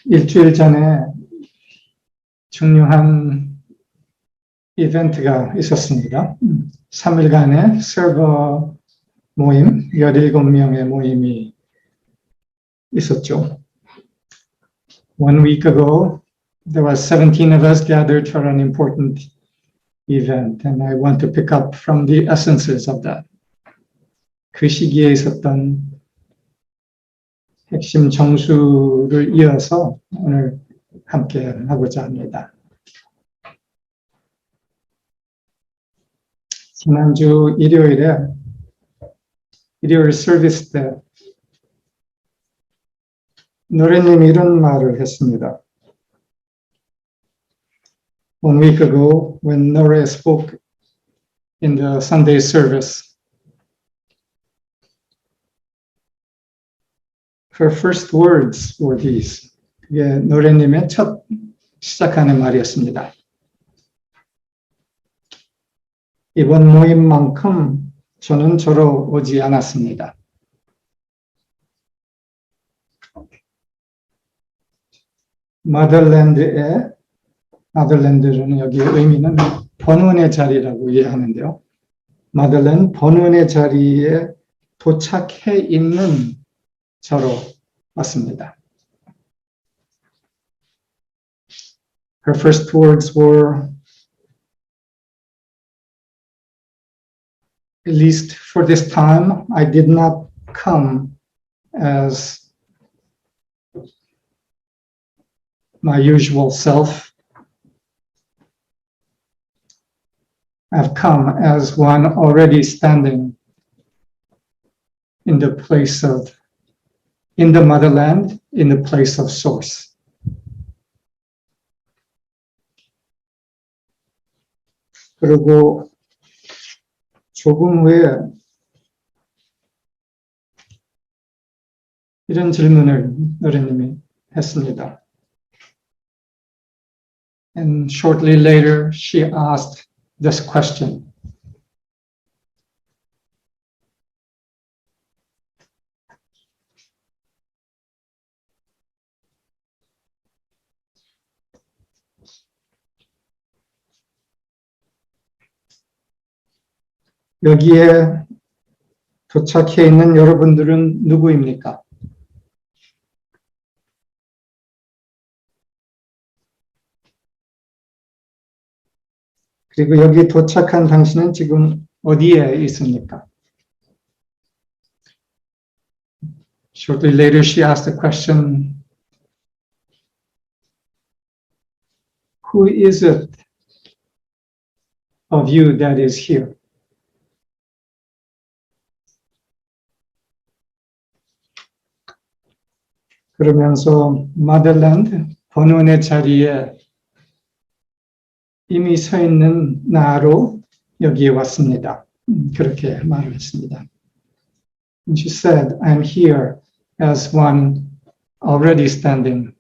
일주일 전에 중요한 이벤트가 있었습니다. 3일간의 서버 모임, 17명의 모임이 있었죠. 1 week ago, there were 17 of us gathered for an important event, and I want to pick up from the essences of that. 그 시기에 있었던 핵심 정수를 이어서 오늘 함께 하고자 합니다. 지난주 일요일에 일요일 서비스 때 노래님이 이런 말을 했습니다. 1 week ago, when Nore spoke in the Sunday service, her first words were these. 그게 노래님의 첫 시작하는 말이었습니다. 이번 모임만큼 저는 저로 오지 않았습니다. 마들랜드는 여기의 의미는 번원의 자리라고 이해하는데요. 마들랜드, 번원의 자리에 도착해 있는 저로 왔습니다. Her first words were, at least for this time, I did not come as my usual self. I've come as one already standing in the place of, in the motherland, in the place of source. 그리고 조금 후에 이런 질문을 노래님이 했습니다. And shortly later, she asked this question. 여기에 도착해 있는 여러분들은 누구입니까? 그리고 여기 도착한 당신은 지금 어디에 있습니까? Shortly later, she asked the question, who is it of you that is here? 그러면서 마들랜드, 번원의 자리에 이미 서 있는 나로 여기에 왔습니다. 그렇게 말을 했습니다. And she said, I'm here as one already standing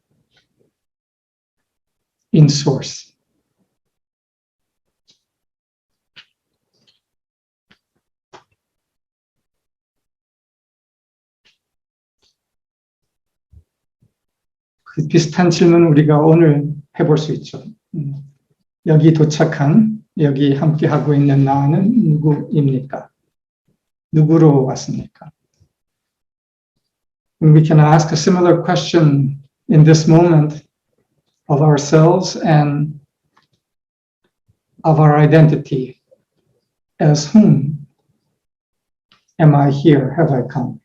in source. 그 비슷한 질문을 우리가 오늘 해볼 수 있죠. 여기 도착한, 여기 함께하고 있는 나는 누구입니까? 누구로 왔습니까? And we can ask a similar question in this moment of ourselves and of our identity. As whom am I here? Have I come?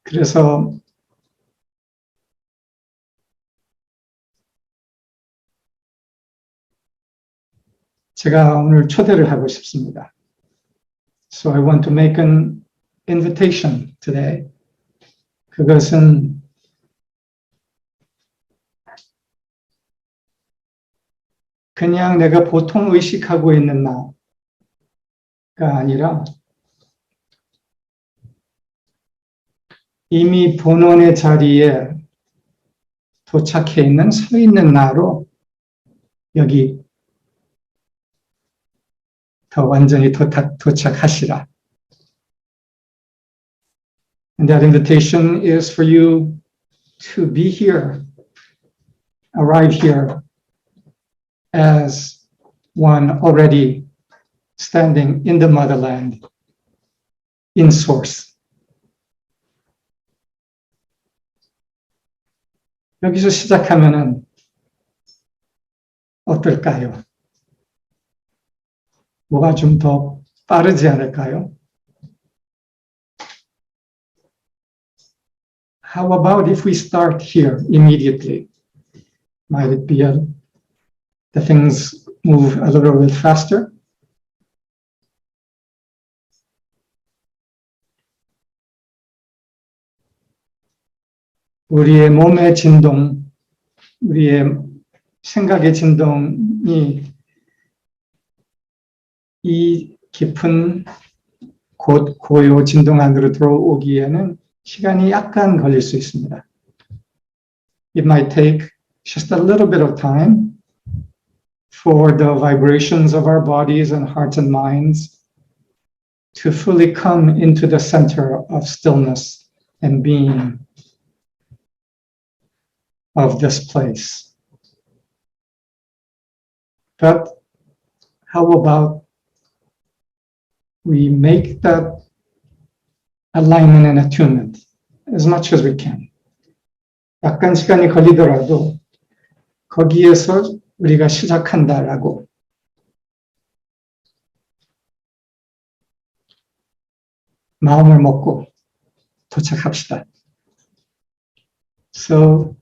그래서 제가 오늘 초대를 하고 싶습니다. So I want to make an invitation today. 그것은 그냥 내가 보통 의식하고 있는 나가 아니라 이미 본원의 자리에 도착해 있는, 서 있는 나로 여기 더 완전히 도착하시라. And that invitation is for you to be here, arrive here as one already standing in the motherland, in source. 여기서 시작하면은 어떨까요? 뭐가 좀 더 빠르지 않을까요? How about if we start here immediately? Might it be the things move a little bit faster? 우리의 몸의 진동, 우리의 생각의 진동이 이 깊은 곧 고요 진동 안으로 들어오기에는 시간이 약간 걸릴 수 있습니다. It might take just a little bit of time for the vibrations of our bodies and hearts and minds to fully come into the center of stillness and being of this place. But how about we make that alignment and attunement as much as we can. 약간 시간이 걸리더라도 거기에서 우리가 시작한다라고 마음을 먹고 도착합시다. So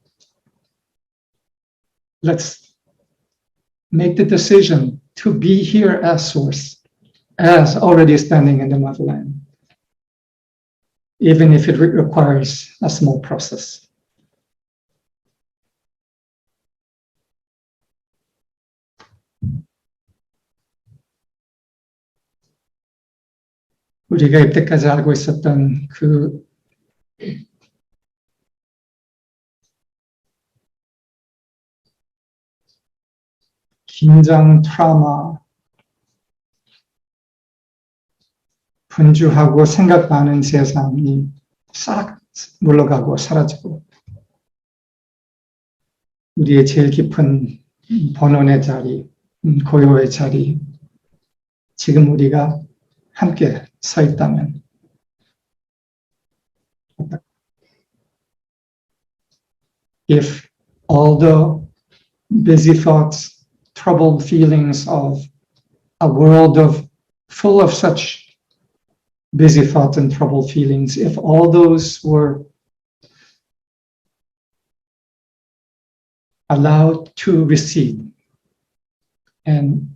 let's make the decision to be here as source, as already standing in the motherland, even if it requires a small process. 우리가 이때까지 알고 있었던 그 긴장, 트라우마, 분주하고 생각 많은 세상이 싹 물러가고 사라지고 우리의 제일 깊은 본원의 자리, 고요의 자리, 지금 우리가 함께 서 있다면 if all the busy thoughts, troubled feelings of a world full of such busy thoughts and troubled feelings, if all those were allowed to recede and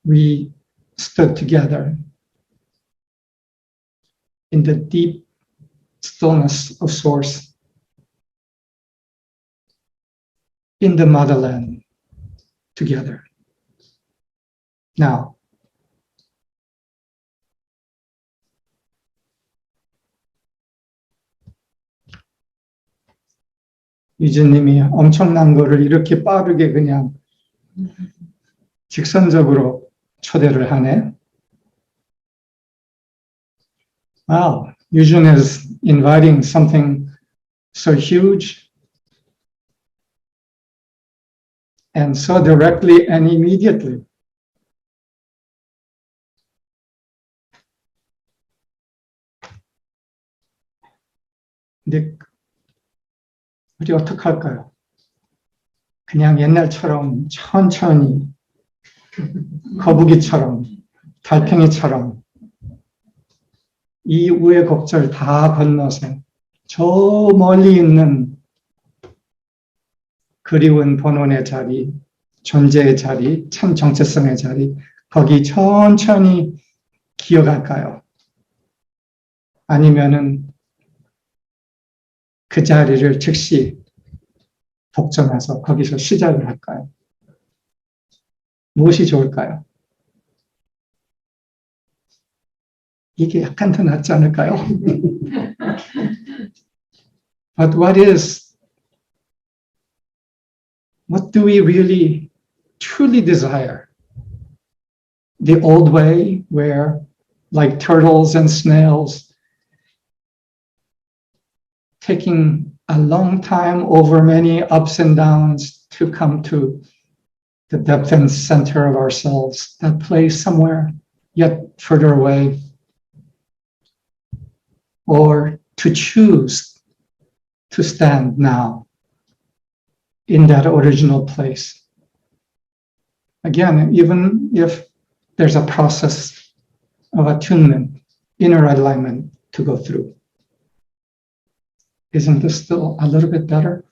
we stood together in the deep stillness of source in the motherland together. Now, 유진님이 엄청난 거를 이렇게 빠르게 그냥 직선적으로 초대를 하네. Wow, Yujin is inviting something so huge and so directly and immediately. 근데 우리 어떻게 할까요? 그냥 옛날처럼 천천히 거북이처럼 달팽이처럼 이 우여곡절 다 건너서 저 멀리 있는 그리운 본원의 자리, 존재의 자리, 참 정체성의 자리, 거기 천천히 기어갈까요? 아니면은 그 자리를 즉시 복종해서 거기서 시작을 할까요? 무엇이 좋을까요? 이게 약간 더 낫지 않을까요? But what do we really truly desire? The old way where, like turtles and snails, taking a long time over many ups and downs to come to the depth and center of ourselves, that place somewhere yet further away, or to choose to stand now in that original place. Again, even if there's a process of attunement, inner alignment to go through, isn't this still a little bit better?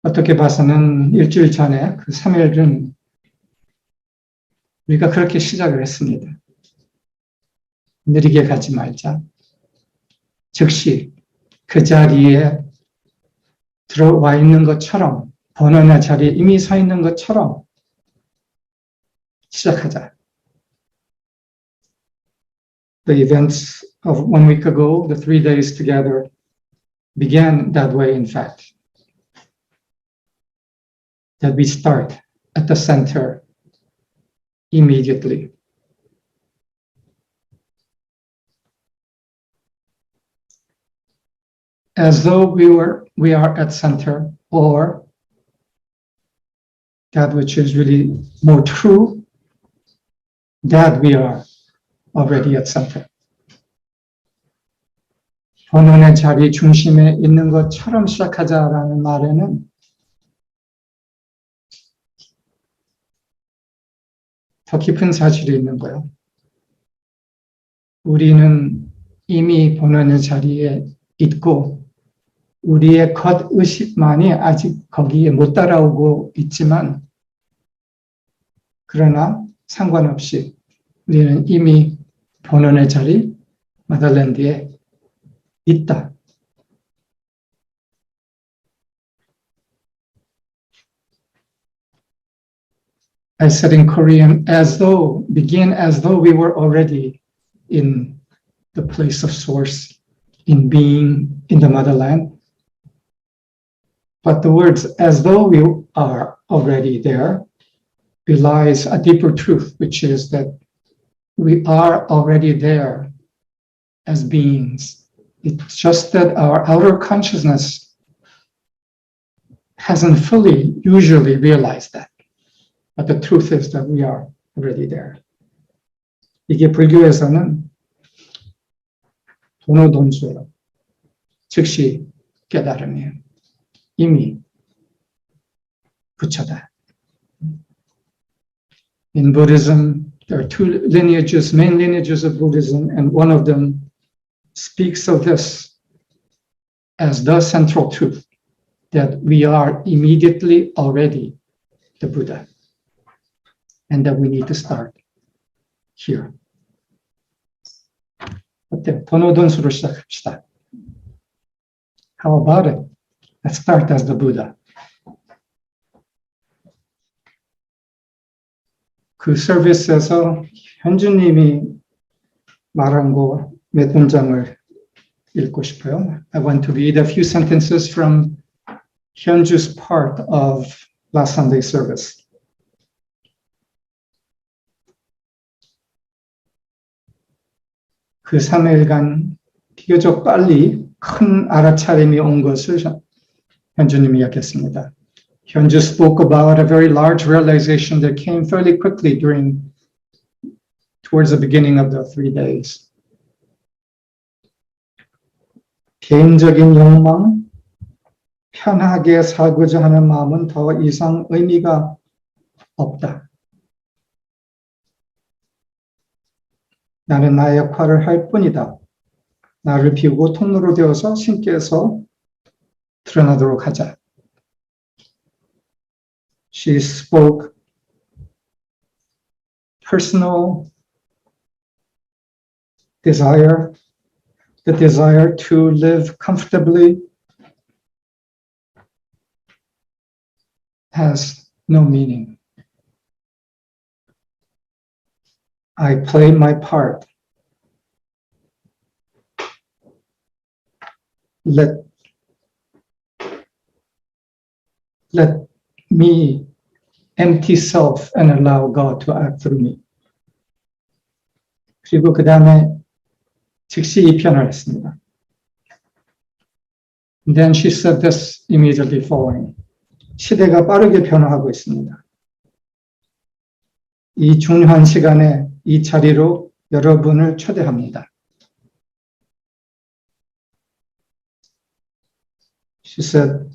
어떻게 봐서는 일주일 전에 그 3일은 우리가 그렇게 시작을 했습니다. 느리게 가지 말자. 즉시 그 자리에 들어와 있는 것처럼, 번호나 자리에 이미 서 있는 것처럼 시작하자. The events of 1 week ago, the 3 days together, began that way, in fact. That we start at the center immediately. As though we are at center, or that which is really more true, that we are already at center. 본원의 자리 중심에 있는 것처럼 시작하자라는 말에는 더 깊은 사실이 있는 거예요. 우리는 이미 본원의 자리에 있고 우리의 겉의식만이 아직 거기에 못 따라오고 있지만, 그러나 상관없이 우리는 이미 본원의 자리, 마더랜드에 있다. I said in Korean, begin as though we were already in the place of source, in being in the motherland. But the words, as though we are already there, belies a deeper truth, which is that we are already there as beings. It's just that our outer consciousness hasn't fully usually realized that. But the truth is that we are already there. 이게 불교에서는 도노돈수, 즉시 깨달음이에요. 이미 부처다. In Buddhism, there are 2 lineages, main lineages of Buddhism, and one of them speaks of this as the central truth, that we are immediately already the Buddha, and that we need to start here. 어때요? 도노돈수로 시작합시다. How about it? Let's start as the Buddha. 그 서비스에서 현주님이 말한 거 몇 문장을 읽고 싶어요. I want to read a few sentences from 현주's part of last Sunday service. 그 3일간 비교적 빨리 큰 알아차림이 온 것을 현주님이 이야기했습니다. Hyunju spoke about a very large realization that came fairly quickly towards the beginning of the 3 days. 개인적인 욕망, 편하게 살고자 하는 마음은 더 이상 의미가 없다. 나는 나의 역할을 할 뿐이다. 나를 비우고 통로로 되어서 신께서 드러나도록 하자. She spoke personal desire, the desire to live comfortably has no meaning. I play my part. Let me empty self and allow God to act through me. 그리고 그 다음에 즉시 이 편을 했습니다. And then she said this immediately following. 시대가 빠르게 변화하고 있습니다. 이 중요한 시간에 이 자리로 여러분을 초대합니다. She said,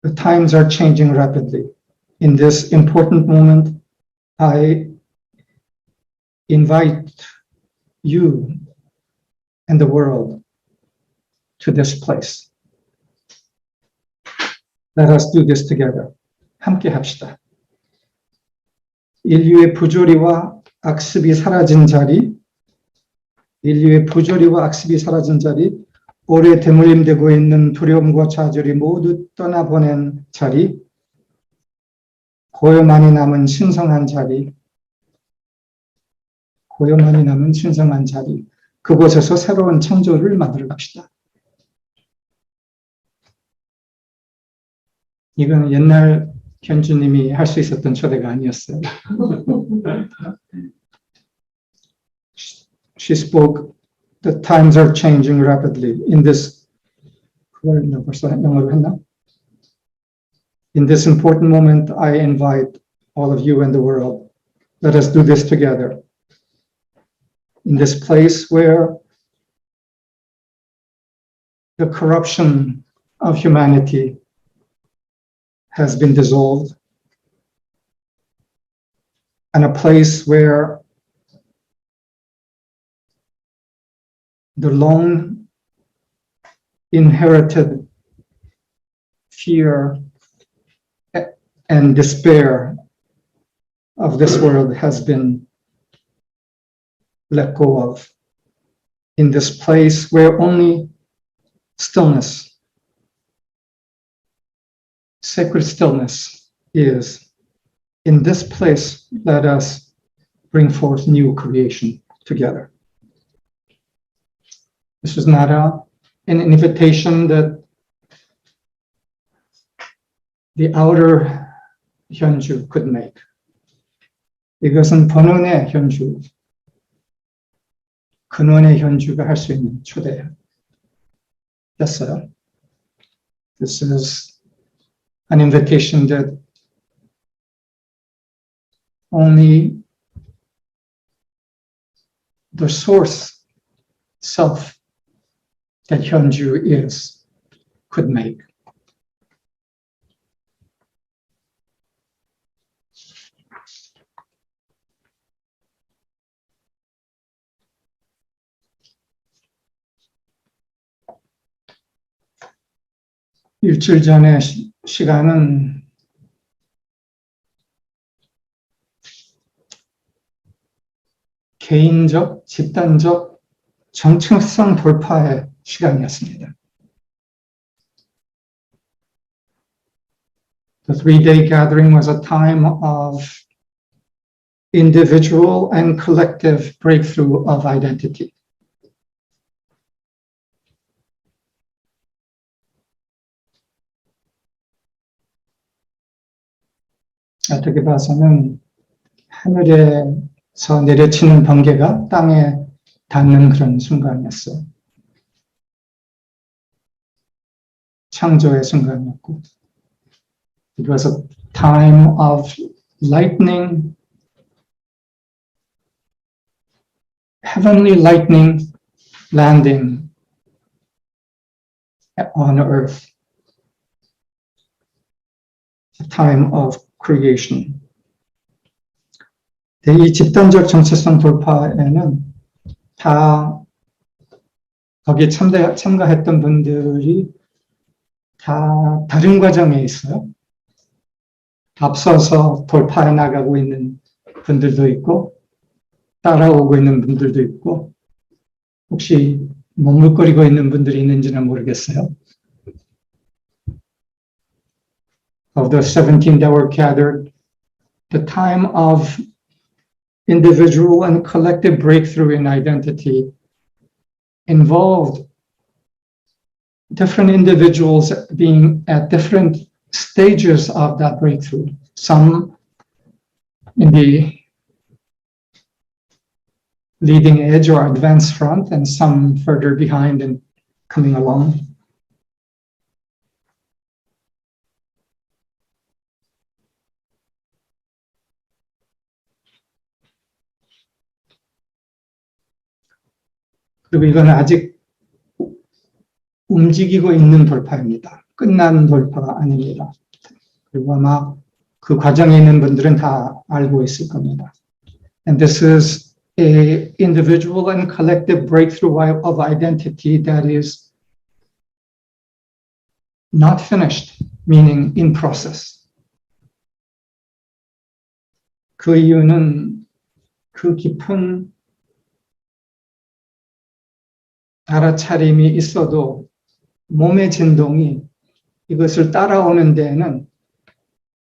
the times are changing rapidly. In this important moment, I invite you and the world to this place. Let us do this together. 함께 합시다. 인류의 부조리와 악습이 사라진 자리, 오래 대물림되고 있는 두려움과 좌절이 모두 떠나보낸 자리, 고요만이 남은 신성한 자리, 그곳에서 새로운 창조를 만들어 갑시다. 이건 옛날 현주님이 할 수 있었던 초대가 아니었어요. She spoke, the times are changing rapidly. In this, 벌써 영어로 했나? In this important moment, I invite all of you and the world. Let us do this together. In this place where the corruption of humanity has been dissolved, and a place where the long inherited fear and despair of this world has been let go of. In this place where only stillness, sacred stillness is. In this place, let us bring forth new creation together. This is not an invitation that the outer 현주 could make. 이것은 본원의 현주, 근원의 현주가 할 수 있는 초대였어요. This is an invitation that only the source self that 현주 is could make. 일주일 전의 시간은 개인적, 집단적 정체성 돌파의 시간이었습니다. The 3-day gathering was a time of individual and collective breakthrough of identity. 어떻게 봐서는 하늘에서 내려치는 번개가 땅에 닿는 그런 순간이었어요. 창조의 순간이었고, it was a time of lightning, heavenly lightning landing on earth. A time of creation. 이 집단적 정체성 돌파에는 다 거기에 참가했던 분들이 다 다른 과정에 있어요. 앞서서 돌파해 나가고 있는 분들도 있고 따라오고 있는 분들도 있고 혹시 머물거리고 있는 분들이 있는지는 모르겠어요. Of the 17 that were gathered, the time of individual and collective breakthrough in identity involved different individuals being at different stages of that breakthrough. Some in the leading edge or advanced front, and some further behind and coming along. 그리고 이건 아직 움직이고 있는 돌파입니다. 끝난 돌파가 아닙니다. 그리고 아마 그 과정에 있는 분들은 다 알고 있을 겁니다. And this is a individual and collective breakthrough of identity that is not finished, meaning in process. 그 이유는 그 깊은 알아차림이 있어도 몸의 진동이 이것을 따라오는 데에는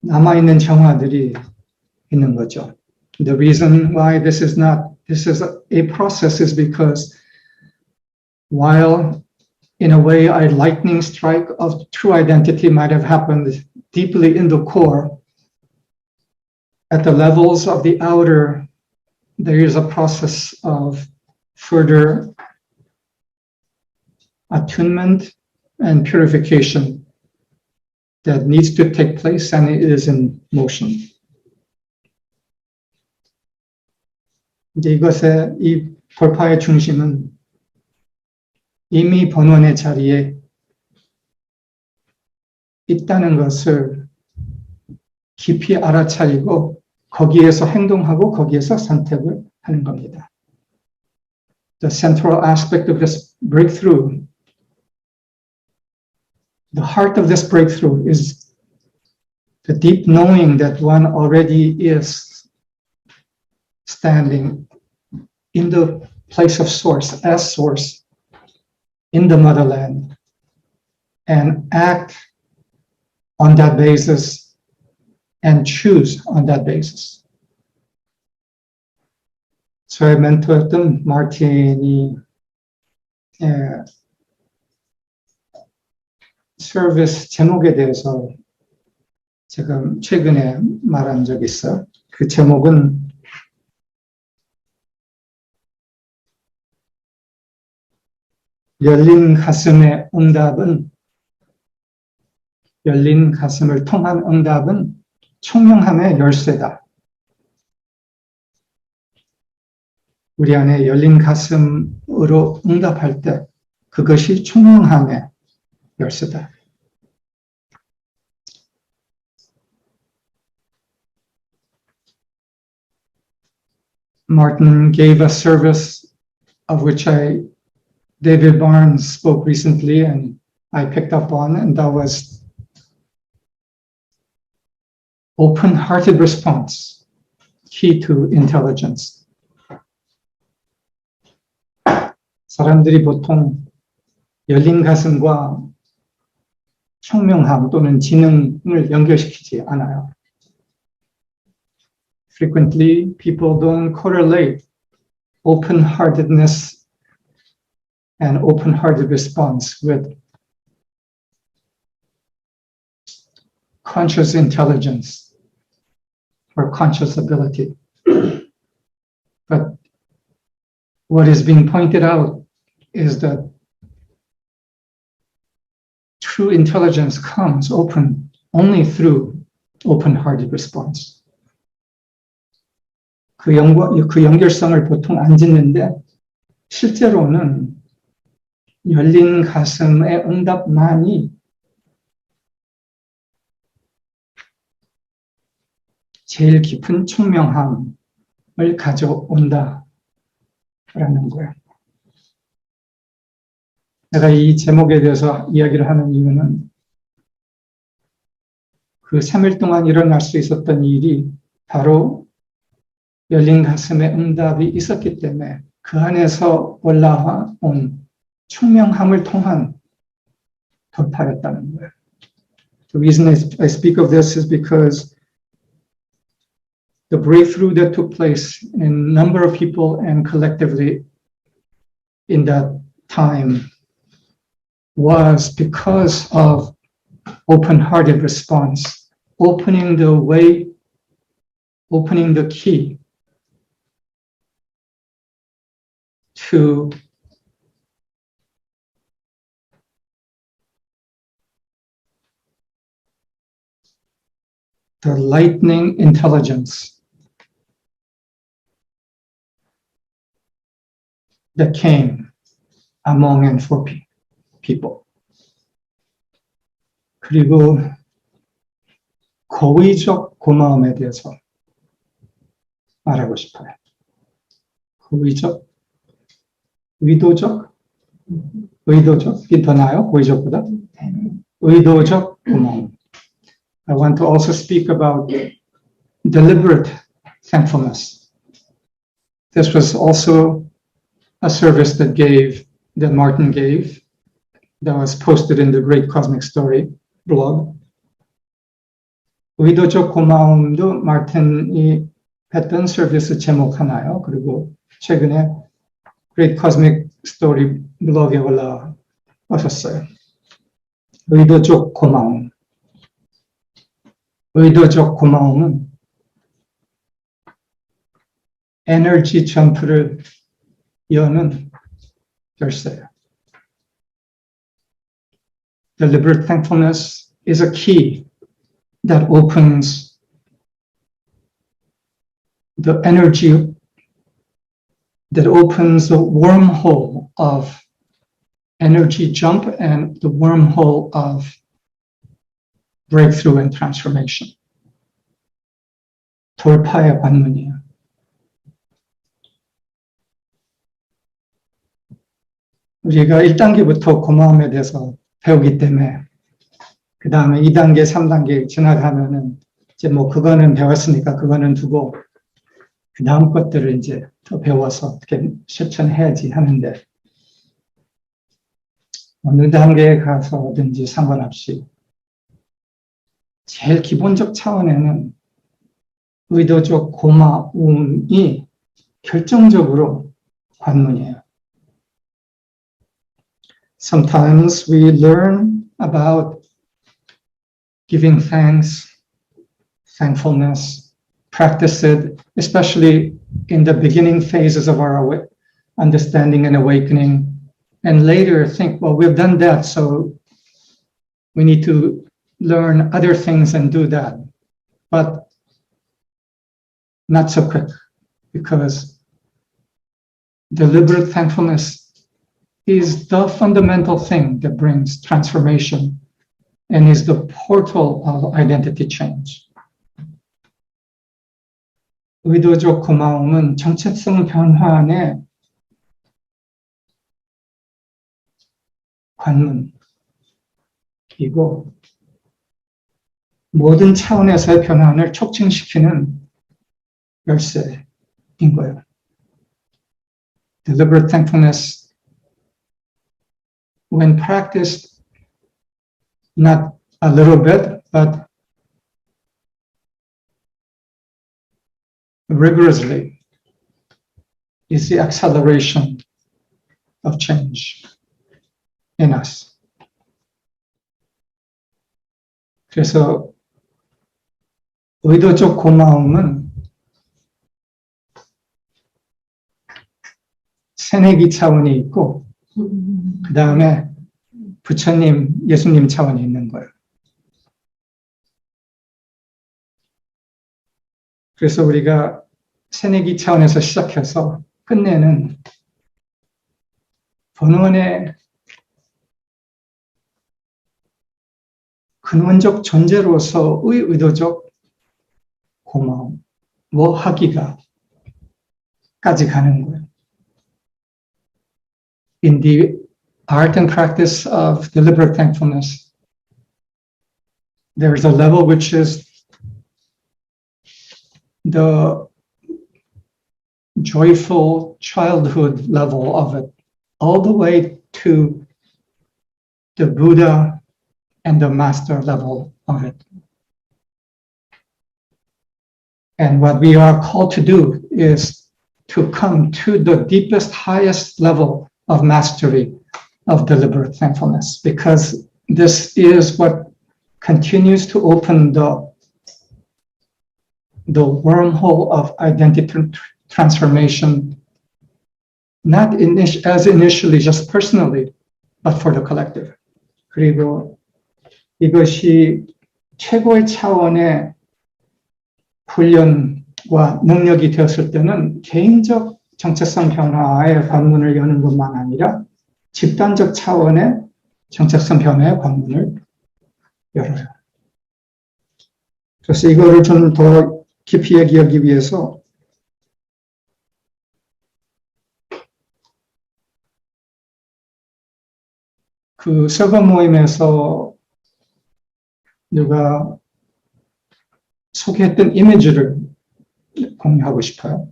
남아있는 정화들이 있는 거죠. The reason why this is a process is because while in a way a lightning strike of true identity might have happened deeply in the core, at the levels of the outer, there is a process of further attunement and purification that needs to take place, and it is in motion. 이제 이 돌파의 중심은 이미 본원의 자리에 있다는 것을 깊이 알아차리고 거기에서 행동하고 거기에서 선택을 하는 겁니다. The central aspect of this breakthrough, the heart of this breakthrough is the deep knowing that one already is standing in the place of source, as source, in the motherland, and act on that basis and choose on that basis. 저의 멘토였던 마틴이 서비스 제목에 대해서 제가 최근에 말한 적이 있어요. 그 제목은 열린 가슴의 응답은, 열린 가슴을 통한 응답은 총명함의 열쇠다. 우리 안에 열린 가슴으로 응답할 때 그것이 총명함의 열쇠다. Martin gave a service of which David Barnes spoke recently and I picked up on, and that was open-hearted response, key to intelligence. 사람들이 보통 열린 가슴과 총명함 또는 지능을 연결시키지 않아요. Frequently, people don't correlate open-heartedness and open-hearted response with conscious intelligence or conscious ability. But what is being pointed out is that true intelligence comes only through open-hearted response. 그 연결성을 보통 안 짓는데 실제로는 열린 가슴의 응답만이 제일 깊은 총명함을 가져온다라는 거예요. 내가 이 제목에 대해서 이야기를 하는 이유는 그 3일 동안 일어날 수 있었던 일이 바로 열린 가슴의 응답이 있었기 때문에 그 안에서 올라온 총명함을 통한 돌파였다는 거예요. The reason I speak of this is because the breakthrough that took place in a number of people and collectively in that time was because of open-hearted response, opening the way, opening the key to the lightning intelligence that came among and for people. 그리고 고의적 고마움에 대해서 말하고 싶어요. 고의적, 의도적이 더 나아요? 고의적보다? 의도적 고마움. I want to also speak about deliberate thankfulness. This was also a service that Martin gave, that was posted in the Great Cosmic Story blog. 의도적 고마움도 마틴이 했던 서비스 제목 하나요. 그리고 최근에 Great Cosmic Story 블로그에 올라오셨어요. 의도적 고마움. 의도적 고마움은 에너지 점프를 여는 열쇠예요. Deliberate thankfulness is a key that opens the energy, that opens the wormhole of energy jump and the wormhole of breakthrough and transformation. 돌파의 관문이에요. 우리가 1단계부터 고마움에 대해서 배우기 때문에 그 다음에 2단계, 3단계 지나가면은 이제 뭐 그거는 배웠으니까 그거는 두고 그 다음 것들을 이제 더 배워서 어떻게 실천해야지 하는데 어느 단계에 가서든지 상관없이 제일 기본적 차원에는 의도적 고마움이 결정적으로 관문이에요. Sometimes we learn about giving thanks, thankfulness, practice it, especially in the beginning phases of our understanding and awakening, and later think, well, we've done that, so we need to learn other things and do that. But not so quick, because deliberate thankfulness is the fundamental thing that brings transformation and is the portal of identity change. 의도적 고마움은 정체성 변환의 관문이고 모든 차원에서의 변환을 촉진시키는 열쇠인 거예요. Deliberate thankfulness, when practiced, not a little bit, but rigorously, is the acceleration of change in us. 그래서 의도적 고마움은 새내기 차원이 있고 그 다음에 부처님, 예수님 차원이 있는 거예요. 그래서 우리가 새내기 차원에서 시작해서 끝내는 본원의 근원적 존재로서의 의도적 고마움, 뭐 하기가까지 가는 거예요. In the art and practice of deliberate thankfulness, there is a level which is the joyful childhood level of it, all the way to the Buddha and the master level of it. And what we are called to do is to come to the deepest, highest level of mastery of deliberate thankfulness, because this is what continues to open the wormhole of identity transformation not as initially just personally, but for the collective. 그리고 이것이 최고의 차원의 훈련과 능력이 되었을 때는 개인적 정체성 변화의 관문을 여는 것만 아니라 집단적 차원의 정체성 변화의 관문을 열어요. 그래서 이거를 좀 더 깊이 얘기하기 위해서 그 서버 모임에서 누가 소개했던 이미지를 공유하고 싶어요.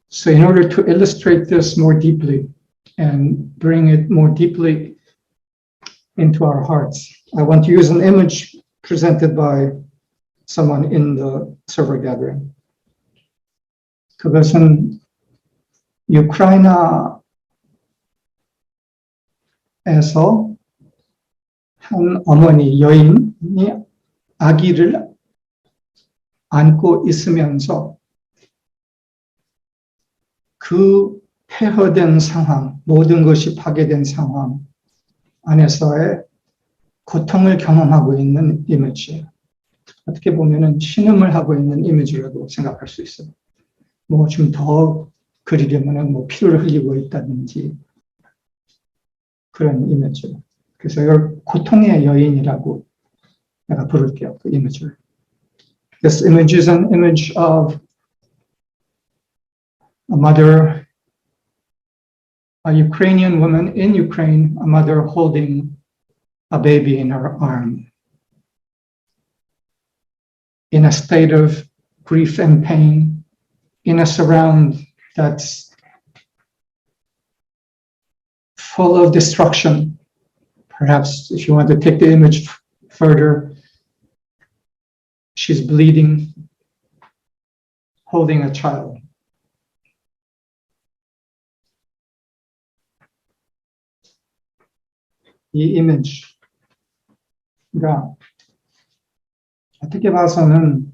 So in order to illustrate this more deeply and bring it more deeply into our hearts, I want to use an image presented by someone in the server gathering. 그것은 우크라이나에서 한 어머니, 여인이 아기를 안고 있으면서 그 폐허된 상황, 모든 것이 파괴된 상황 안에서의 고통을 경험하고 있는 이미지예요. 어떻게 보면은 신음을 하고 있는 이미지라고 생각할 수 있어요. 뭐 좀 더 그리려면은 뭐 피를 흘리고 있다든지 그런 이미지. 그래서 이걸 고통의 여인이라고 내가 부를게요. 그 이미지를. This image is an image of a mother, a Ukrainian woman in Ukraine, a mother holding a baby in her arm, in a state of grief and pain, in a surround that's full of destruction. Perhaps if you want to take the image further, she's bleeding, holding a child. 이 이미지가 어떻게 봐서는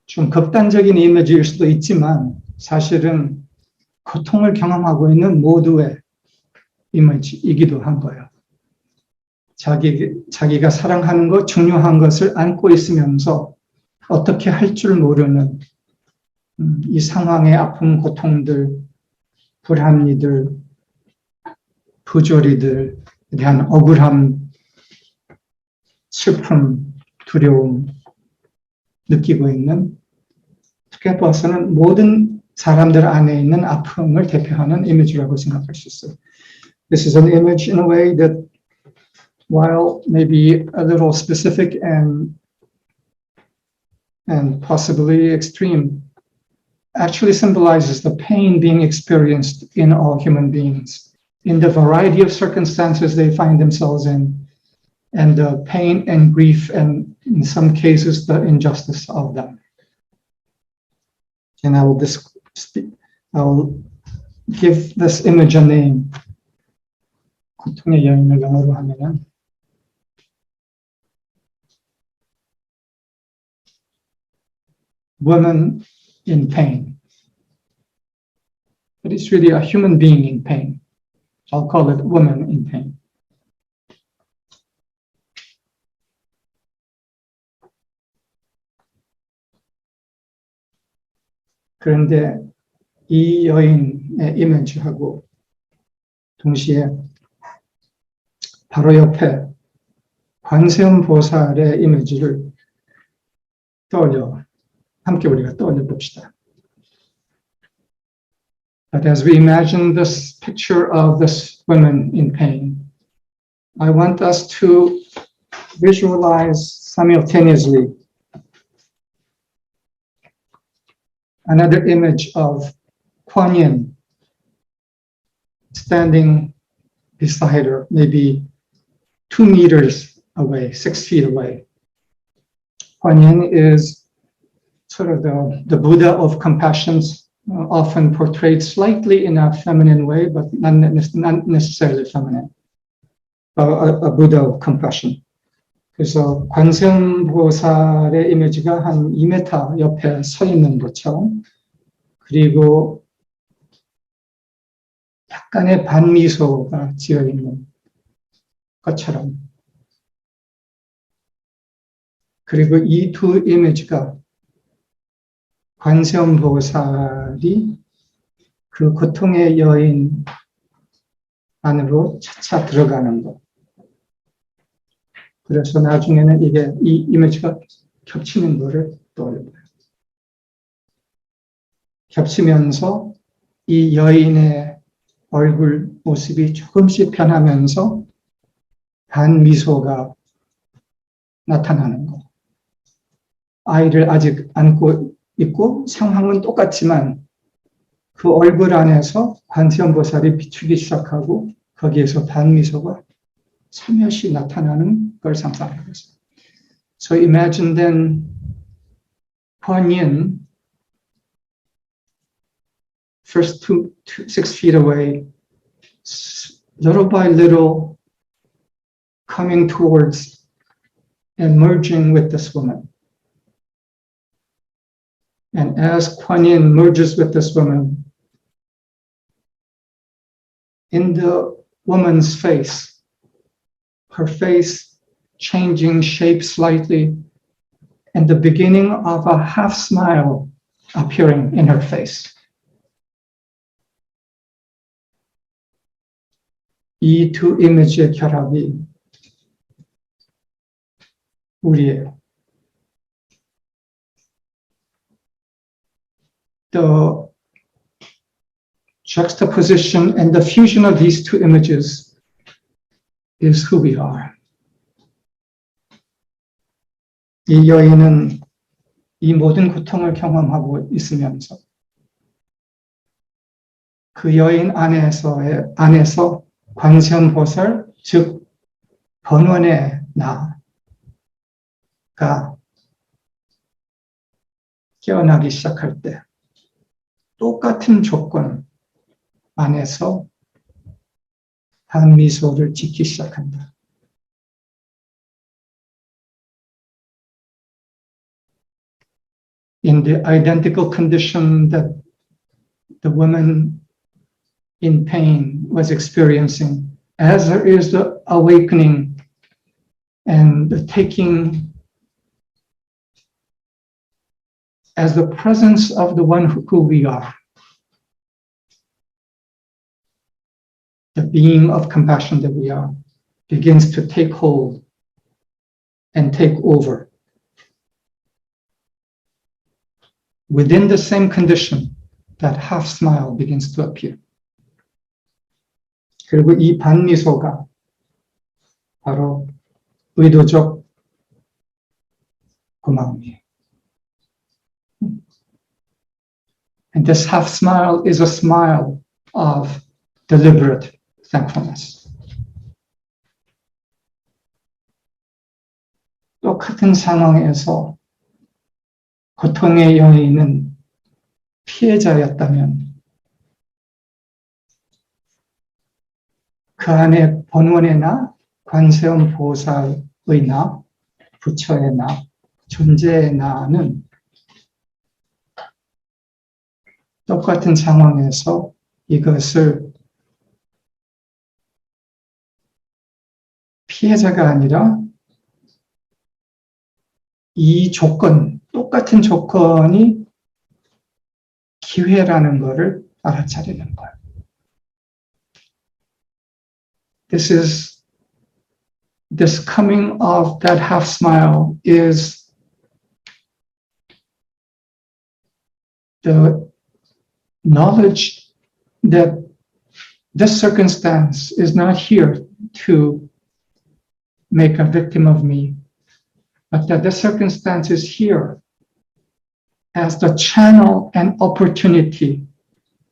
좀 극단적인 이미지일 수도 있지만 사실은 고통을 경험하고 있는 모두의 이미지이기도 한 거예요. 자기가 사랑하는 것, 중요한 것을 안고 있으면서 어떻게 할 줄 모르는 이 상황의 아픔, 고통들, 불합리들, 부조리들에 대한 억울함, 슬픔, 두려움 느끼고 있는, 어떻게 봐서는 모든 사람들 안에 있는 아픔을 대표하는 이미지라고 생각할 수 있어요. This is an image in a way that, while maybe a little specific and possibly extreme, actually symbolizes the pain being experienced in all human beings, in the variety of circumstances they find themselves in, and the pain and grief, and in some cases, the injustice of them. And I will give this image a name. 고통의 여인을 영어로 하면은 woman in pain. But it's really a human being in pain. I'll call it woman in pain. 그런데 이 여인의 이미지하고 동시에 바로 옆에 관세음 보살의 이미지를 함께 우리가 떠올려 봅시다. But as we imagine this picture of this woman in pain, I want us to visualize simultaneously another image of Kuan Yin standing beside her, maybe 2 meters away, 6 feet away. Kuan Yin is sort of the Buddha of compassion, often portrayed slightly in a feminine way, but not necessarily feminine. A Buddha of compassion. 그래서 관세음보살의 이미지가 한 2m 옆에 서 있는 것처럼, 그리고 약간의 반미소가 지어 있는 것처럼, 그리고 이 두 이미지가 관세음보살이 그 고통의 여인 안으로 차차 들어가는 것. 그래서 나중에는 이게 이 이미지가 겹치는 거를 떠올려봐요. 겹치면서 이 여인의 얼굴 모습이 조금씩 변하면서 반미소가 나타나는 거. 아이를 아직 안고 있고 상황은 똑같지만 그 얼굴 안에서 관세음보살이 비추기 시작하고 거기에서 반미소가 살며시 나타나는 걸 상상하는 거죠. So imagine then Kuan Yin, first 6 feet away, little by little coming towards and merging with this woman. And as Kuan Yin merges with this woman, in the woman's face, her face changing shape slightly, and the beginning of a half smile appearing in her face. 이 두 이미지의 결합이 우리예요. The juxtaposition and the fusion of these two images is who we are. 이 여인은 이 모든 고통을 경험하고 있으면서 그 여인 안에서 관세음보살, 즉 번원의 나가 깨어나기 시작할 때 똑같은 조건 안에서 반미소를 짓기 시작한다. In the identical condition that the woman in pain was experiencing, as there is the awakening and the taking as the presence of the one who we are, the being of compassion that we are, begins to take hold and take over. Within the same condition, that half smile begins to appear. 그리고 이 반미소가 바로 의도적 고마움이에요. And this half smile is a smile of deliberate thankfulness. 똑같은 상황에서 고통의 여인은 피해자였다면 그 안에 번원의 나, 관세음 보살의 나, 부처의 나, 존재의 나는 똑같은 상황에서 이것을 피해자가 아니라 이 조건, 똑같은 조건이 기회라는 것을 알아차리는 거예요. This coming of that half smile is the knowledge that this circumstance is not here to make a victim of me, but that the circumstance is here as the channel and opportunity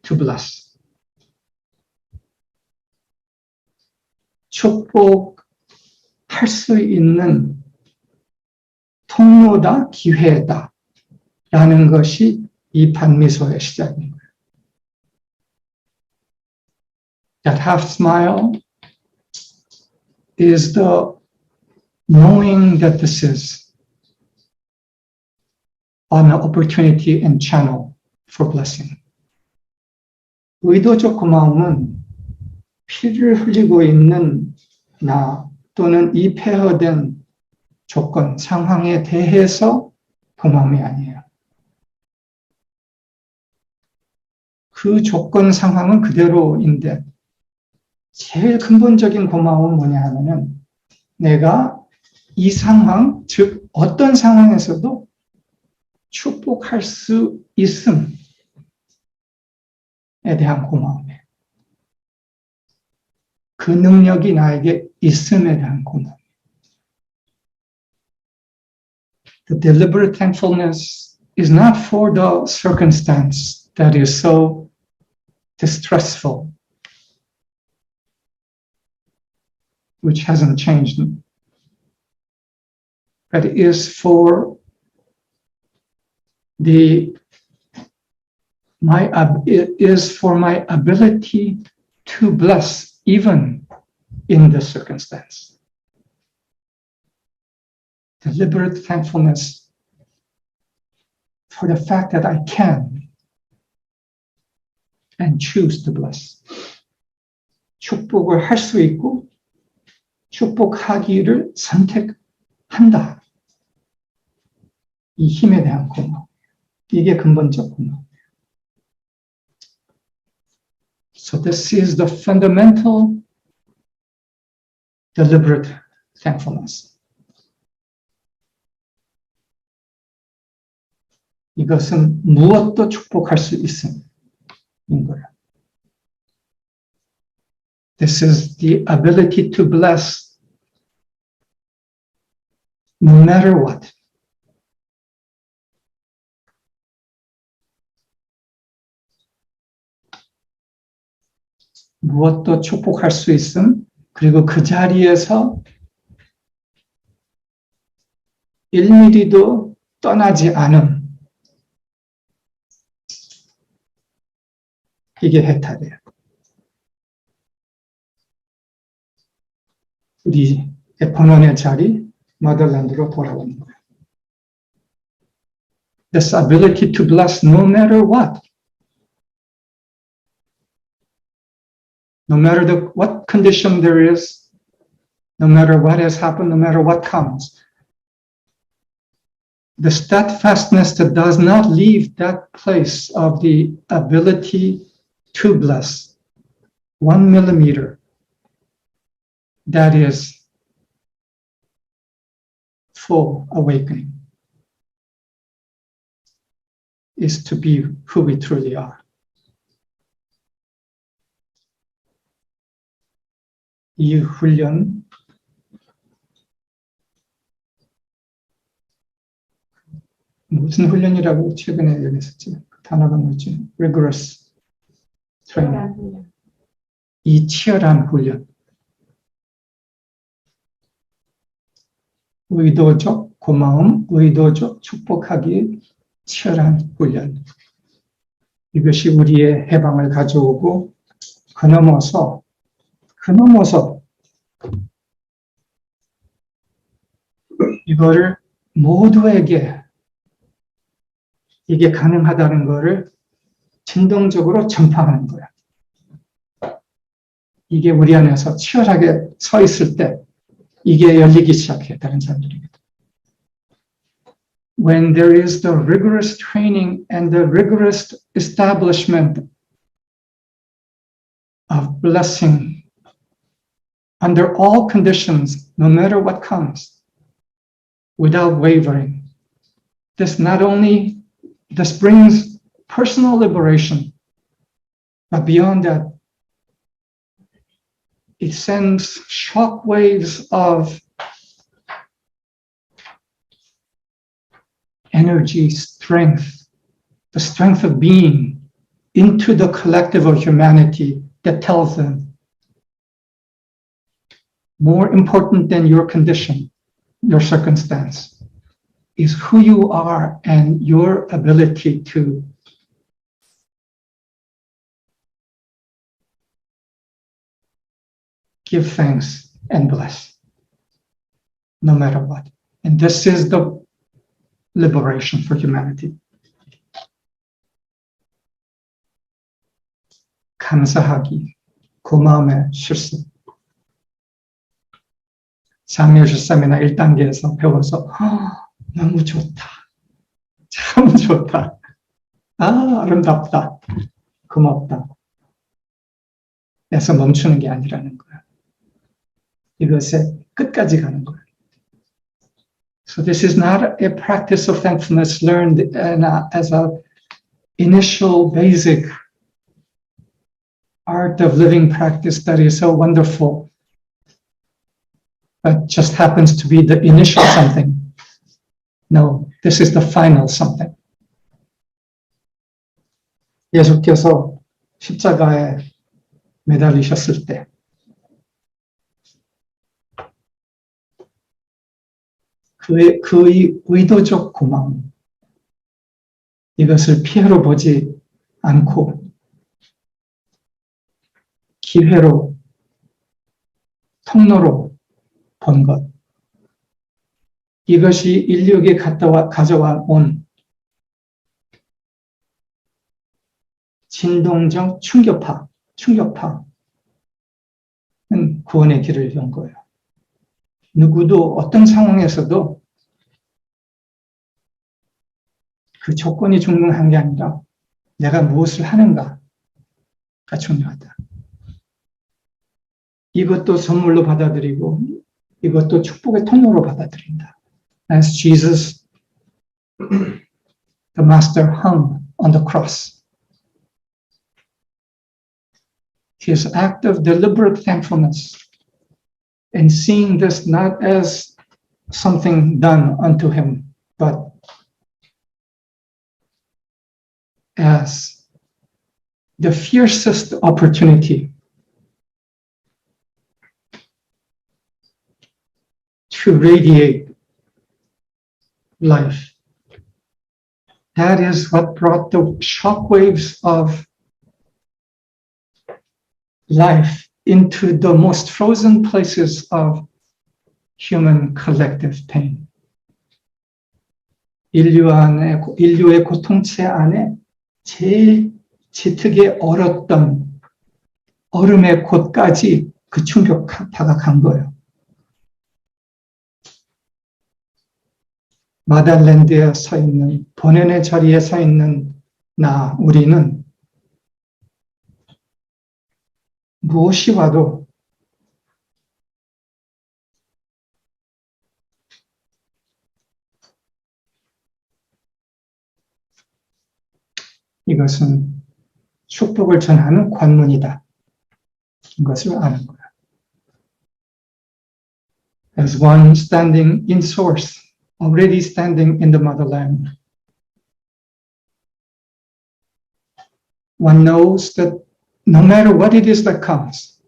to bless. 축복할 수 있는 통로다, 기회다 라는 것이 이 반미소의 시작인 거예요. That half smile is the knowing that this is an opportunity and channel for blessing. 의도적 고마움은 피를 흘리고 있는 나 또는 이 폐허된 조건, 상황에 대해서 고마움이 아니에요. 그 조건, 상황은 그대로인데 제일 근본적인 고마움은 뭐냐 하면은 내가 이 상황, 즉 어떤 상황에서도 축복할 수 있음에 대한 고마움이에요. 그 능력이 나에게 있음에 대한 고마움. The deliberate thankfulness is not for the circumstance that is so distressful, which hasn't changed, but it is for my ability to bless even in this circumstance. Deliberate thankfulness for the fact that I can and choose to bless. 축복을 할 수 있고 축복하기를 선택한다. 이 힘에 대한 고마움. 이게 근본적 고마움. So this is the fundamental deliberate thankfulness. 이것은 무엇도 축복할 수 있음인 거예요. This is the ability to bless no matter what. 무엇도 축복할 수 있음, 그리고 그 자리에서 1mm도 떠나지 않음. 이게 해탈이에요. 우리 본원의 자리, 머덜랜드로 돌아오는 거예요. This ability to bless no matter what. No matter what condition there is, no matter what has happened, no matter what comes. The steadfastness that does not leave that place of the ability to bless 1 millimeter, that is full awakening, is to be who we truly are. 이 훈련, 무슨 훈련이라고 최근에 얘기했었지? 그 단어가 뭐지? Rigorous training. 이 치열한 훈련. 의도적 고마움, 의도적 축복하기 치열한 훈련. 이것이 우리의 해방을 가져오고 그 넘어서 이거를 모두에게 이게 가능하다는 것을 진동적으로 전파하는 거야. 이게 우리 안에서 치열하게 서 있을 때 이게 열리기 시작해, 다른 사람들에게도. When there is the rigorous training and the rigorous establishment of blessing under all conditions, no matter what comes, without wavering, this brings personal liberation, but beyond that, it sends shock waves of energy, strength, the strength of being into the collective of humanity that tells them, more important than your condition, your circumstance, is who you are and your ability to give thanks and bless, no matter what. And this is the liberation for humanity. 감사하기, 그 마음의 실수. 삶의예술 세미나 1단계에서 배워서 너무 좋다. 참 좋다. 아름답다. 고맙다. 에서 멈추는 게 아니라는 거야. 이것에 끝까지 가는 거야. So this is not a practice of thankfulness learned as an initial basic art of living practice that is so wonderful, but just happens to be the initial something. No, this is the final something. 예수께서 십자가에 매달리셨을 때 그의 의도적 고마움, 이것을 피해로 보지 않고 기회로, 통로로 본 것, 이것이 인류에게 가져와 온 진동적 충격파는 구원의 길을 연 거예요. 누구도 어떤 상황에서도 그 조건이 중요한 게 아니라 내가 무엇을 하는가가 중요하다. 이것도 선물로 받아들이고 이것도 축복의 통로로 받아들인다. As Jesus, the Master, hung on the cross, his act of deliberate thankfulness and seeing this not as something done unto him, but as the fiercest opportunity to radiate life. That is what brought the shockwaves of life into the most frozen places of human collective pain. 인류의 고통체 안에 제일 짙게 얼었던 얼음의 곳까지 그 충격파가 간 거예요. 마달랜드에 서 있는, 본연의 자리에 서 있는 우리는 무엇이 와도 이것은 축복을 전하는 관문이다. 이것을 아는 거야. As one standing in source, already standing in the motherland, one knows that no matter what it is that comes,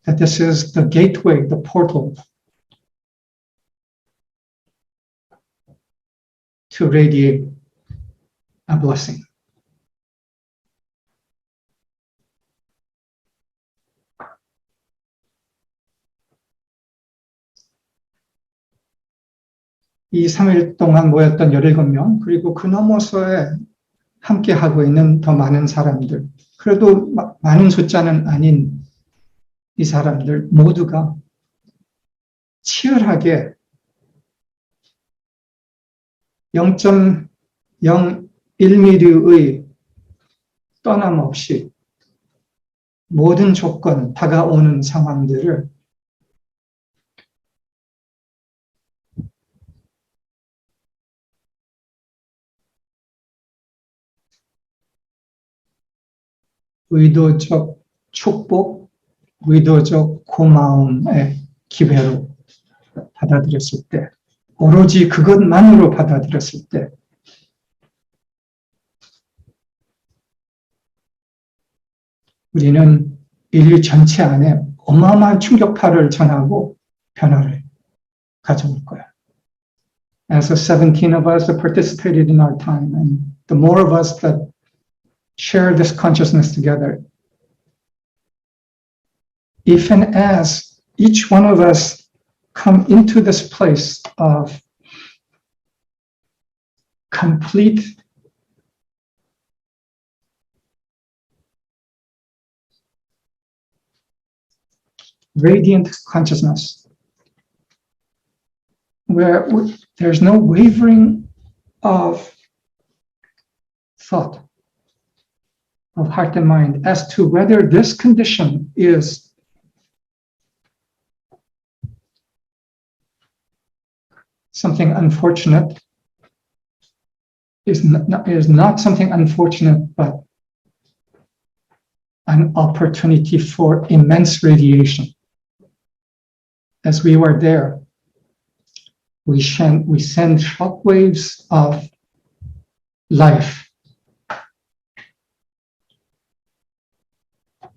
that this is the gateway, the portal to radiate a blessing. 이 3일 동안 모였던 17명, 그리고 그 너머서에 함께 하고 있는 더 많은 사람들, 그래도 많은 숫자는 아닌 이 사람들 모두가 치열하게 0.01mm의 떠남 없이 모든 조건, 다가오는 상황들을 의도적 축복, 의도적 고마움의 기회로 받아들였을 때, 오로지 그것만으로 받아들였을 때, 우리는 인류 전체 안에 어마어마한 충격파를 전하고 변화를 가져올 거야. As the 17 of us that participated in our time, and the more of us that share this consciousness together, if and as each one of us come into this place of complete radiant consciousness, where there's no wavering of thought, of heart and mind, as to whether this condition is something unfortunate, is not something unfortunate, but an opportunity for immense radiation. As we were there, we send shock waves of life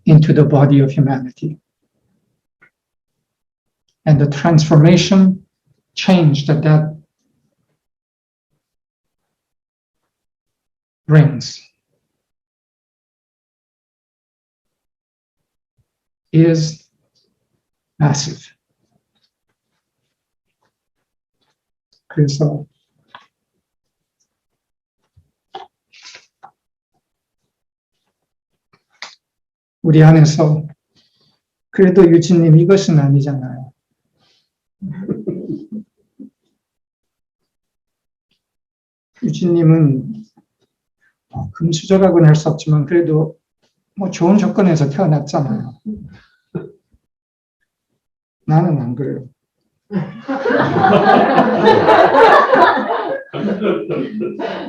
into the body of humanity. And the transformation, change that brings is massive. 그래서 우리 안에서 그래도 유진님 이것은 아니잖아요. 유진님은 금수저라고는 할 수 없지만 그래도 뭐 좋은 조건에서 태어났잖아요. 나는 안 그래요.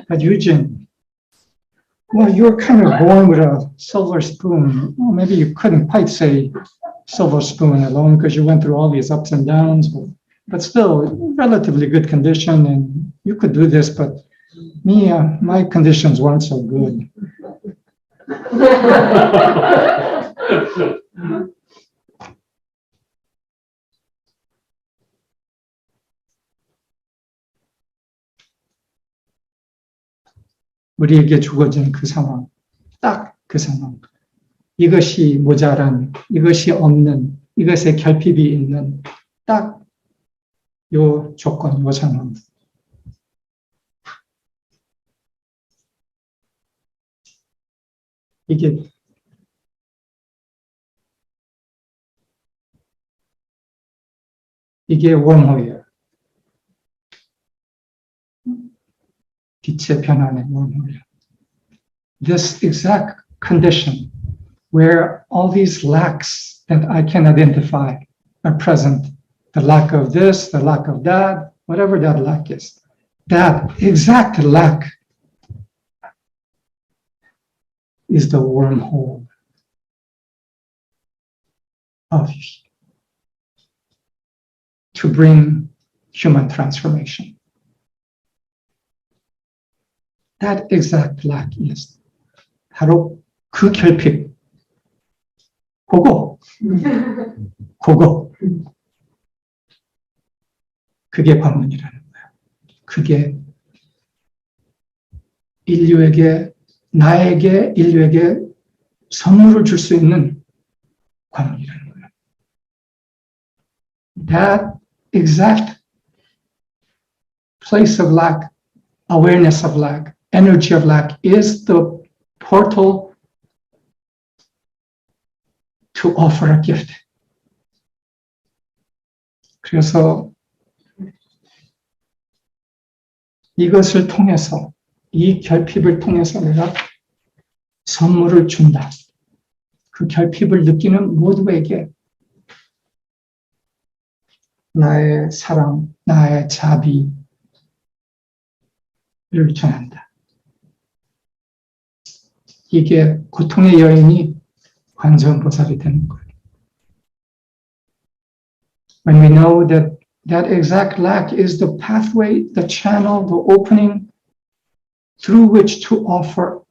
But Yujin, well, you were kind of born with a silver spoon. Well, maybe you couldn't quite say silver spoon alone because you went through all these ups and downs, but still relatively good condition, and you could do this. But me, my conditions weren't so good. 우리에게 주어진 그 상황, 딱 그 상황. 이것이 모자란, 이것이 없는, 이것의 결핍이 있는 딱 요 조건, 요 상황. 이게 원호예요. 빛의 변화의 원호예요. This exact condition where all these lacks that I can identify are present, the lack of this, the lack of that, whatever that lack is, that exact lack is the wormhole of to bring human transformation. That exact lack is 바로 그 결핍. 그거. 그게 관문이라는 거예요. 그게 인류에게 선물을 줄 수 있는 관문이라는 거예요. That exact place of lack, awareness of lack, energy of lack is the portal to offer a gift. 그래서 이것을 통해서, 이 결핍을 통해서 내가 선물을 준다. 그 결핍을 느끼는 모두에게 나의 사랑, 나의 자비를 전한다. 이게 고통의 여인이 관세음보살이 되는 거예요. When we know that that exact lack is the pathway, the channel, the opening through which to offer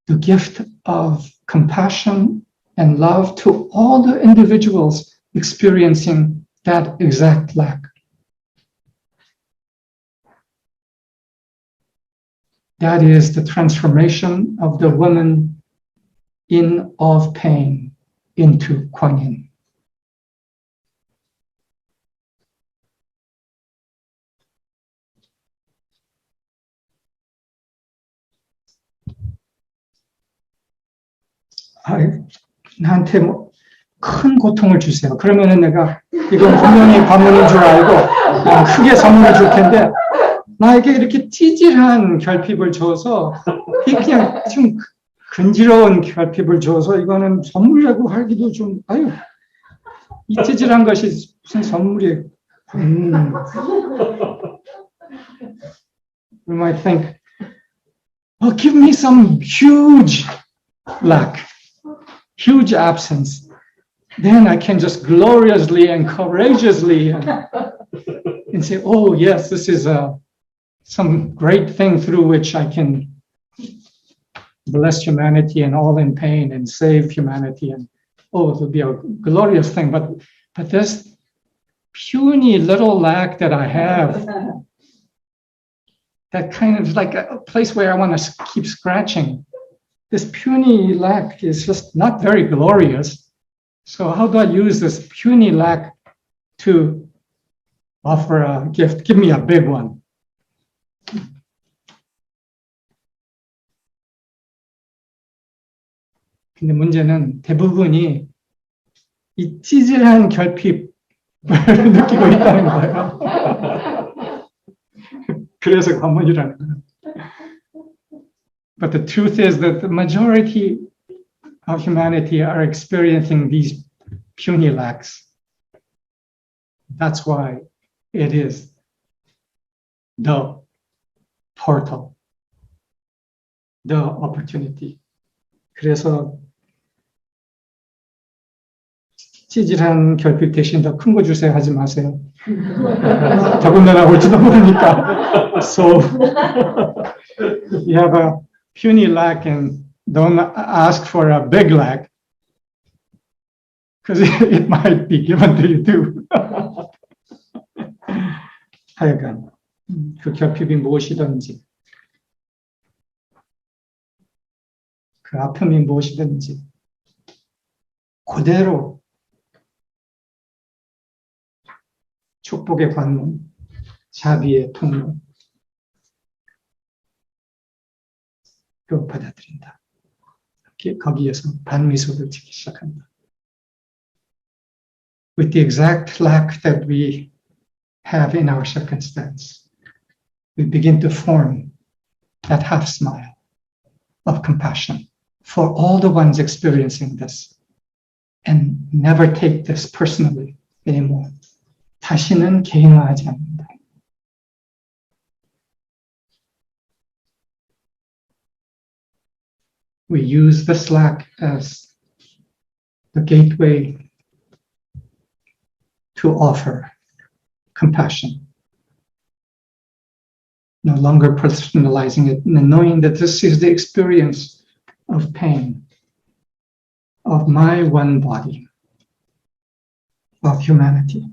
the gift of compassion and love to all the individuals experiencing that exact lack. That is the transformation of the woman in of pain into Kuan-yin. 나한테 큰 고통을 주세요. 그러면은 내가 이건 분명히 관문인 줄 알고 그냥 크게 선물을 줄 텐데 나에게 이렇게 찌질한 결핍을 줘서 그냥 좀 근지러운 결핍을 줘서 이거는 선물이라고 하기도 좀 아유 이 찌질한 것이 무슨 선물이에요. You might think, oh, give me some huge lack, huge absence. Then I can just gloriously and courageously and say, oh, yes, this is some great thing through which I can bless humanity and all in pain and save humanity. And oh, it will be a glorious thing. But this puny little lack that I have, that kind of like a place where I want to keep scratching. This puny lack is just not very glorious. So how do I use this puny lack to offer a gift? Give me a big one. 근데 문제는 대부분이 이 찌질한 결핍을 느끼고 있다는 거예요. 그래서 관문이라는 거예요. But the truth is that the majority of humanity are experiencing these puny lacks. That's why it is the portal, the opportunity. 그래서 찌질한 결핍 대신 더 큰 거 주세요 하지 마세요. 더군다나 올지도 모르니까. So you have a puny lack and don't ask for a big lack because it might be given to you too. 하여간 그 결핍이 무엇이든지 그 아픔이 무엇이든지 그대로 축복의 관문, 자비의 통로 로 받아들인다. 거기에서 반미소를 짓기 시작한다. With the exact lack that we have in our circumstance, we begin to form that half smile of compassion for all the ones experiencing this and never take this personally anymore. 다시는 개인화하지 않는다. We use the slack as the gateway to offer compassion. No longer personalizing it, and knowing that this is the experience of pain, of my one body, of humanity.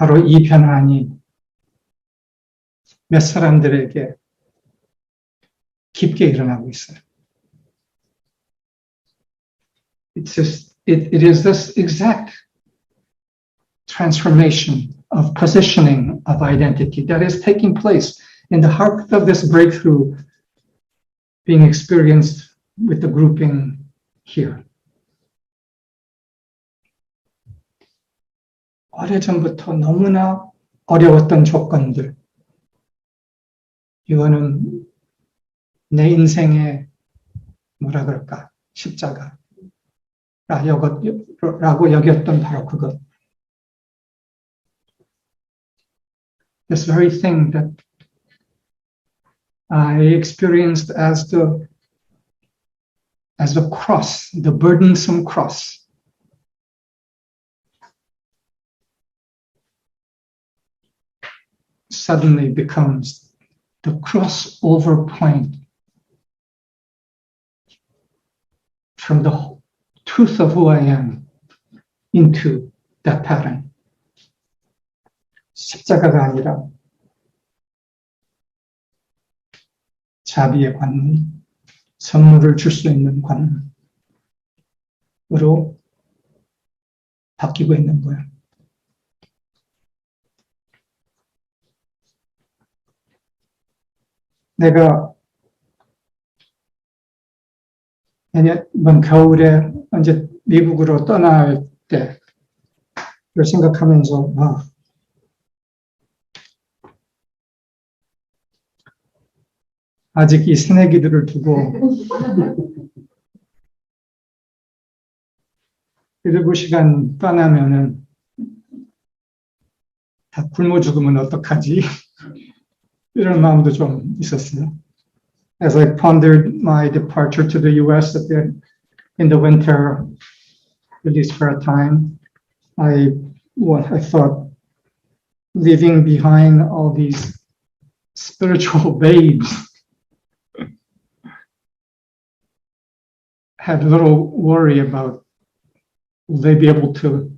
바로 이 변환이 몇 사람들에게 깊게 일어나고 있어요. It is this exact transformation of positioning of identity that is taking place in the heart of this breakthrough being experienced with the grouping here. 오래전부터 너무나 어려웠던 조건들, 이거는 내 인생의 뭐라 그럴까, 십자가라고 여겼던 바로 그것. This very thing that I experienced as the cross, the burdensome cross. Suddenly becomes the crossover point from the truth of who I am into that pattern. 십자가가 아니라 자비의 관문, 선물을 줄 수 있는 관문으로 바뀌고 있는 거야. 내가 이번 겨울에 언제 미국으로 떠날 때를 생각하면서 아직 이 새내기들을 두고 7시간 떠나면은 다 굶어 죽으면 어떡하지? 이런 마음도 좀 있었어요. As I pondered my departure to the US in the winter, at least for a time, I thought leaving behind all these spiritual babes had little worry about will they be able to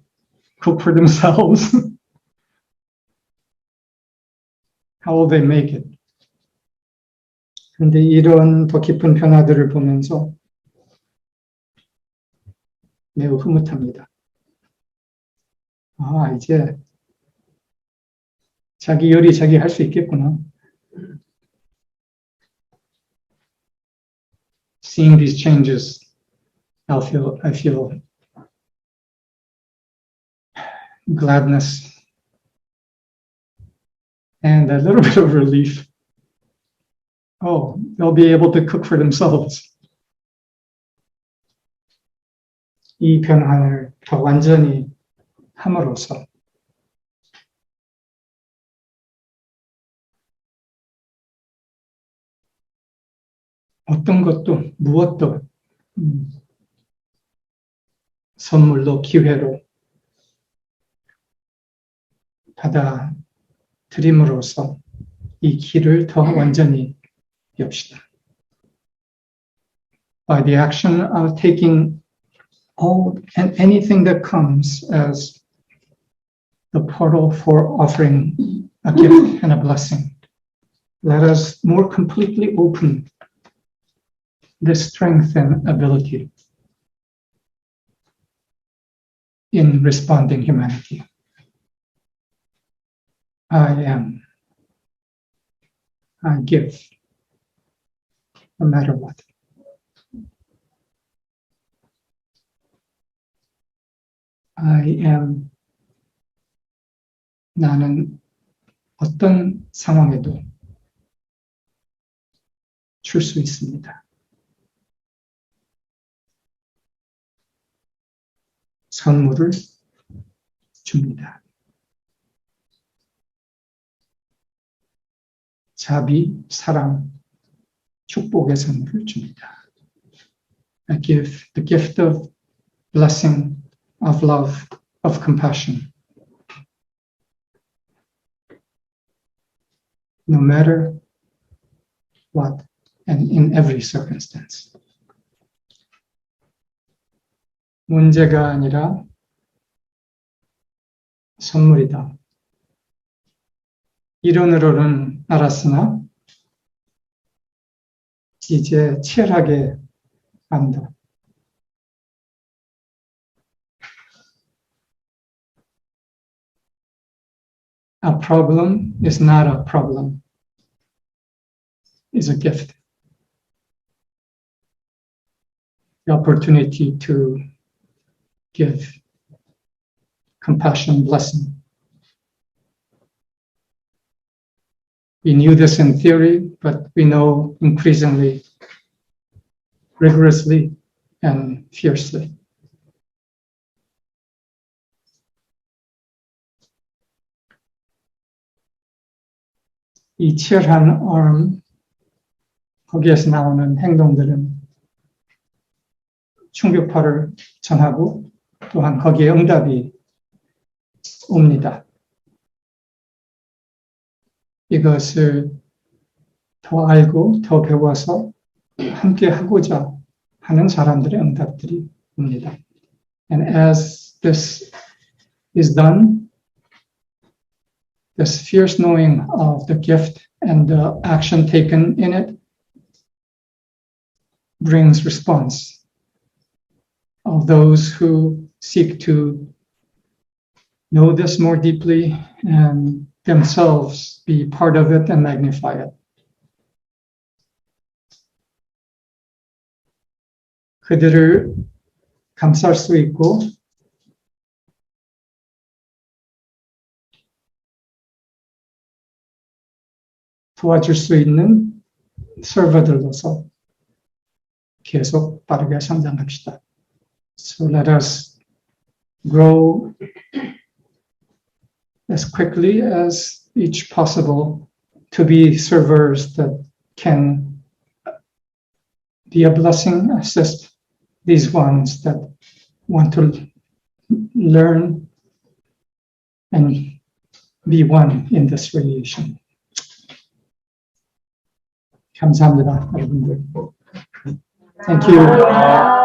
cook for themselves? How will they make it? 그런데 이런 더 깊은 변화들을 보면서 매우 흐뭇합니다. 이제 자기 요리 자기 할 수 있겠구나. Seeing these changes, I feel gladness and a little bit of relief. They'll be able to cook for themselves. 이 변화를 더 완전히 함으로써 어떤 것도 무엇도 선물로 기회로 받아들임으로써 이 길을 더 완전히 엽시다. By the action of taking all and anything that comes as the portal for offering a gift and a blessing, let us more completely open this strength and ability in responding humanity. I give, no matter what. 나는 어떤 상황에도 줄 수 있습니다. 선물을 줍니다. 자비, 사랑, 축복의 선물을 줍니다. I give the gift of blessing, of love, of compassion. No matter what and in every circumstance. 문제가 아니라 선물이다. 이론으로는 알았으나 이제 치열하게 안다. A problem is not a problem. It's a gift. The opportunity to give compassion, blessing. We knew this in theory, but we know increasingly, rigorously, and fiercely. 이 치열한 거기에서 나오는 행동들은 충격파를 전하고 또한 거기에 응답이 옵니다. 이것을 더 알고 더 배워서 함께 하고자 하는 사람들의 응답들이 옵니다. And as this is done, this fierce knowing of the gift and the action taken in it brings response of those who seek to know this more deeply and themselves be part of it and magnify it. 그들을 감쌀 수 있고 도와줄 수 있는 서버들로서 계속 빠르게 성장합시다. So let us grow as quickly as each possible to be servers that can be a blessing, assist these ones that want to learn and be one in this radiation. 감사합니다, 여러분들. Thank you.